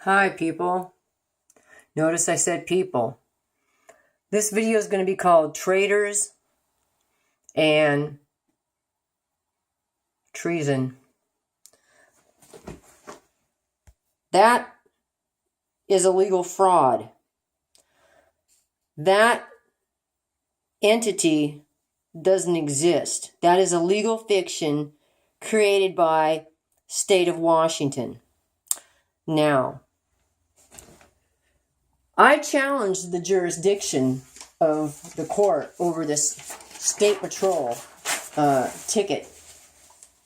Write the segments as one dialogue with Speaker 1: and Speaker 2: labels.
Speaker 1: Hi people. Notice I said people. This video is going to be called Traitors and Treason. That is a legal fraud. That entity doesn't exist. That is a legal fiction created by state of Washington. Now, I challenged the jurisdiction of the court over this state patrol ticket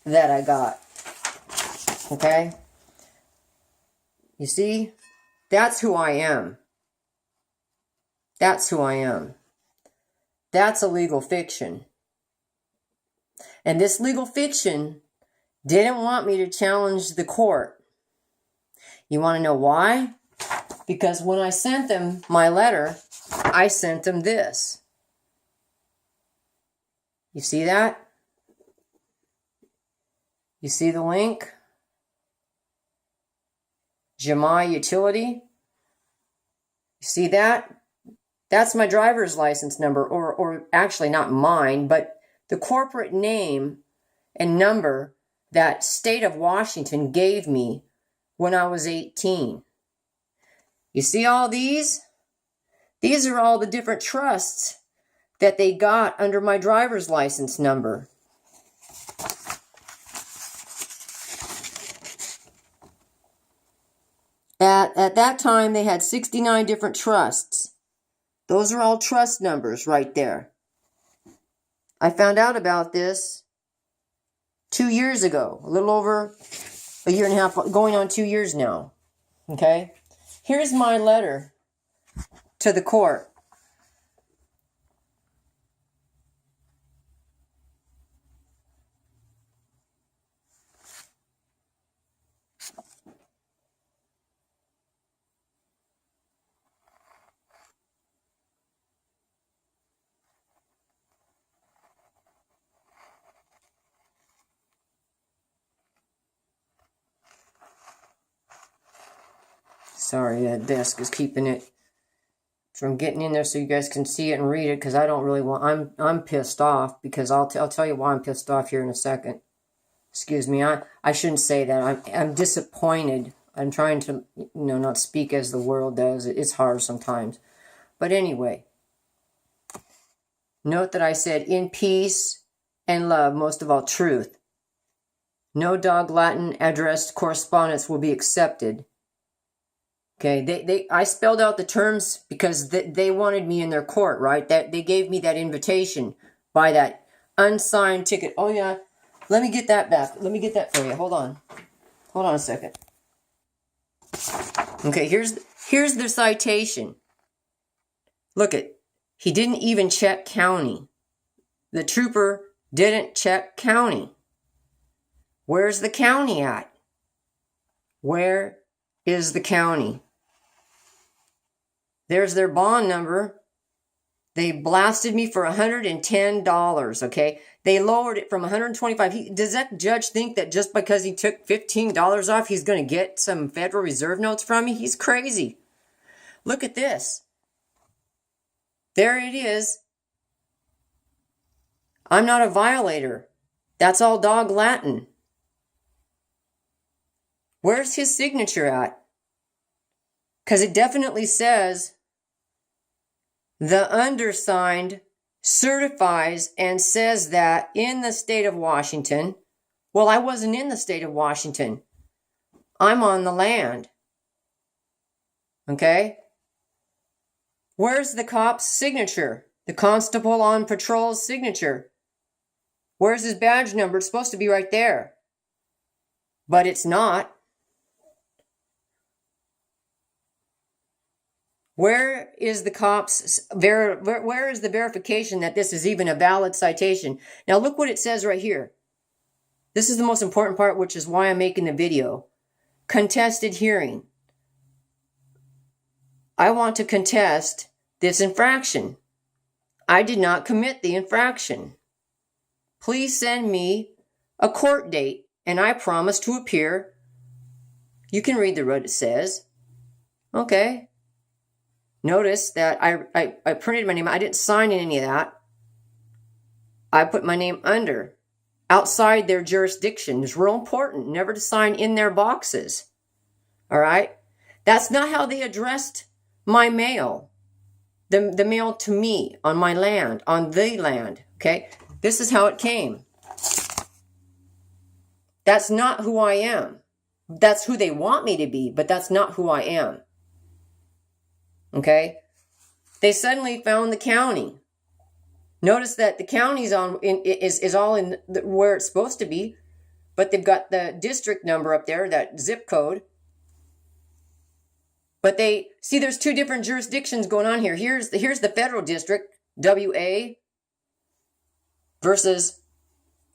Speaker 1: that I got. Okay? You see? That's who I am. That's who I am. That's a legal fiction. And this legal fiction didn't want me to challenge the court. You want to know why? Because when I sent them my letter, I sent them this. You see that? You see the link? Jamai Utility? You see that? That's my driver's license number, or actually not mine, but the corporate name and number that state of Washington gave me when I was 18. You see all these? These are all the different trusts that they got under my driver's license number. At that time, they had 69 different trusts. Those are all trust numbers right there. I found out about this 2 years ago, a little over a year and a half, going on 2 years now. Okay? Here's my letter to the court. Sorry, that desk is keeping it from getting in there so you guys can see it and read it, because I don't really want... I'm pissed off, because I'll tell you why I'm pissed off here in a second. Excuse me, I shouldn't say that. I'm disappointed. I'm trying to, not speak as the world does. It's hard sometimes. But anyway, note that I said in peace and love, most of all truth. No dog Latin addressed correspondence will be accepted. Okay, I spelled out the terms because they wanted me in their court, right? That they gave me that invitation by that unsigned ticket. Oh yeah, let me get that back. Let me get that for you. Hold on a second. Okay, here's the citation. Look it. He didn't even check county. The trooper didn't check county. Where's the county at? Where is the county? There's their bond number. They blasted me for $110, okay? They lowered it from $125. Does that judge think that just because he took $15 off, he's going to get some Federal Reserve notes from me? He's crazy. Look at this. There it is. I'm not a violator. That's all dog Latin. Where's his signature at? Because it definitely says... The undersigned certifies and says that in the state of Washington, well, I wasn't in the state of Washington. I'm on the land. Okay? Where's the cop's signature? The constable on patrol's signature? Where's his badge number? It's supposed to be right there. But it's not. Where is the cops? Where is the verification that this is even a valid citation? Now look what it says right here. This is the most important part, which is why I'm making the video. Contested hearing. I want to contest this infraction. I did not commit the infraction. Please send me a court date, and I promise to appear. You can read what it says. Okay. Notice that I printed my name. I didn't sign any of that. I put my name under. Outside their jurisdiction. It's real important never to sign in their boxes. All right? That's not how they addressed my mail. The mail to me on my land, on the land. Okay? This is how it came. That's not who I am. That's who they want me to be, but that's not who I am. Okay? They suddenly found the county. Notice that the county's is all in where it's supposed to be, but they've got the district number up there, that zip code. But they see there's two different jurisdictions going on here. Here's the federal district, WA, versus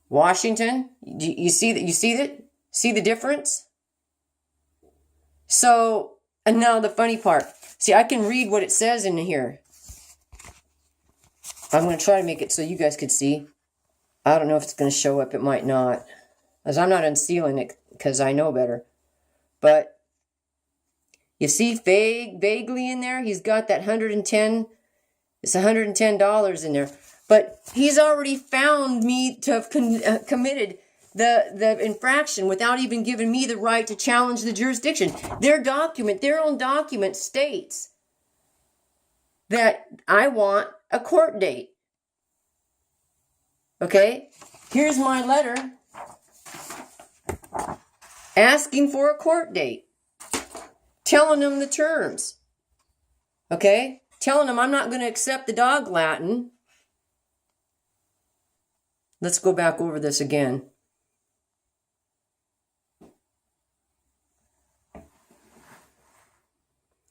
Speaker 1: Washington. You see that? You see that? See the difference? So, and now the funny part. See, I can read what it says in here. I'm going to try to make it so you guys could see. I don't know if it's going to show up. It might not. As I'm not unsealing it because I know better. But you see vaguely in there, he's got that 110. It's $110 in there. But he's already found me to have committed the infraction without even giving me the right to challenge the jurisdiction. Their own document states that I want a court date. Okay? Here's my letter asking for a court date. Telling them the terms. Okay? Telling them I'm not going to accept the dog Latin. Let's go back over this again.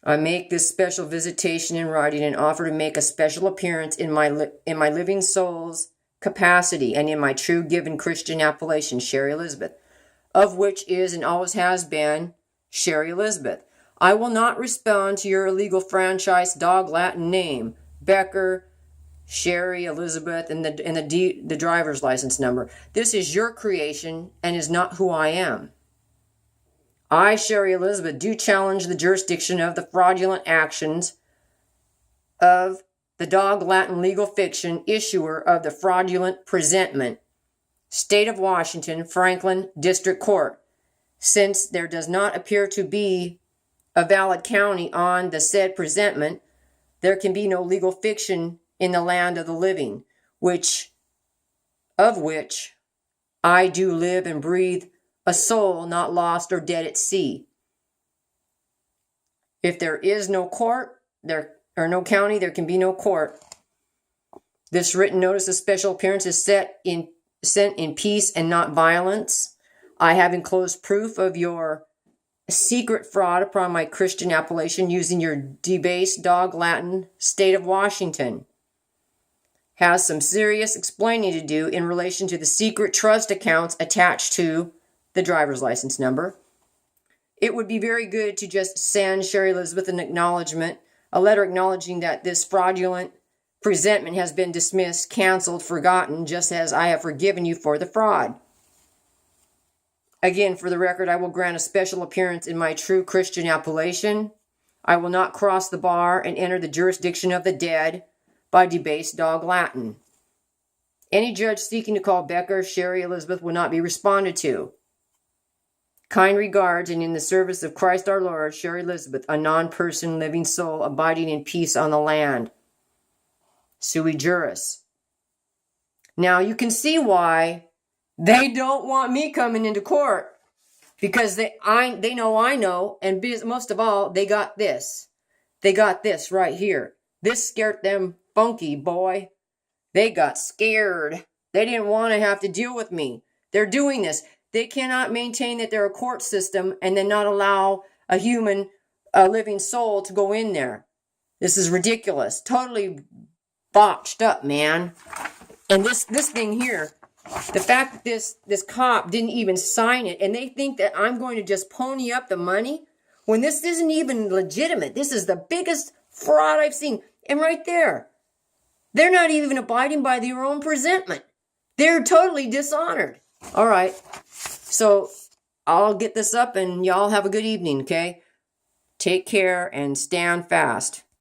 Speaker 1: I make this special visitation in writing and offer to make a special appearance in my living soul's capacity and in my true given Christian appellation, Sherry Elizabeth, of which is and always has been Sherry Elizabeth. I will not respond to your illegal franchise dog Latin name, Becker, Sherry Elizabeth, and the driver's license number. This is your creation and is not who I am. I, Sherry Elizabeth, do challenge the jurisdiction of the fraudulent actions of the dog Latin legal fiction issuer of the fraudulent presentment, State of Washington, Franklin District Court, since there does not appear to be a valid county on the said presentment, there can be no legal fiction in the land of the living, of which I do live and breathe a soul not lost or dead at sea. If there is no court, or no county, there can be no court. This written notice of special appearance is sent in peace and not violence. I have enclosed proof of your secret fraud upon my Christian appellation using your debased dog Latin State of Washington. Has some serious explaining to do in relation to the secret trust accounts attached to the driver's license number. It would be very good to just send Sherry Elizabeth an acknowledgement, a letter acknowledging that this fraudulent presentment has been dismissed, canceled, forgotten, just as I have forgiven you for the fraud. Again, for the record, I will grant a special appearance in my true Christian appellation. I will not cross the bar and enter the jurisdiction of the dead by debased dog Latin. Any judge seeking to call Becker, Sherry Elizabeth will not be responded to. Kind regards, and in the service of Christ our Lord, Sherry Elizabeth, a non-person living soul abiding in peace on the land. Sui juris. Now you can see why they don't want me coming into court, because they know I know, and most of all, they got this. They got this right here. This scared them funky, boy. They got scared. They didn't want to have to deal with me. They're doing this. They cannot maintain that they're a court system and then not allow a human, a living soul to go in there. This is ridiculous. Totally botched up, man. And this thing here, the fact that this cop didn't even sign it, and they think that I'm going to just pony up the money when this isn't even legitimate. This is the biggest fraud I've seen. And right there, they're not even abiding by their own presentment. They're totally dishonored. All right. So I'll get this up and y'all have a good evening, okay? Take care and stand fast.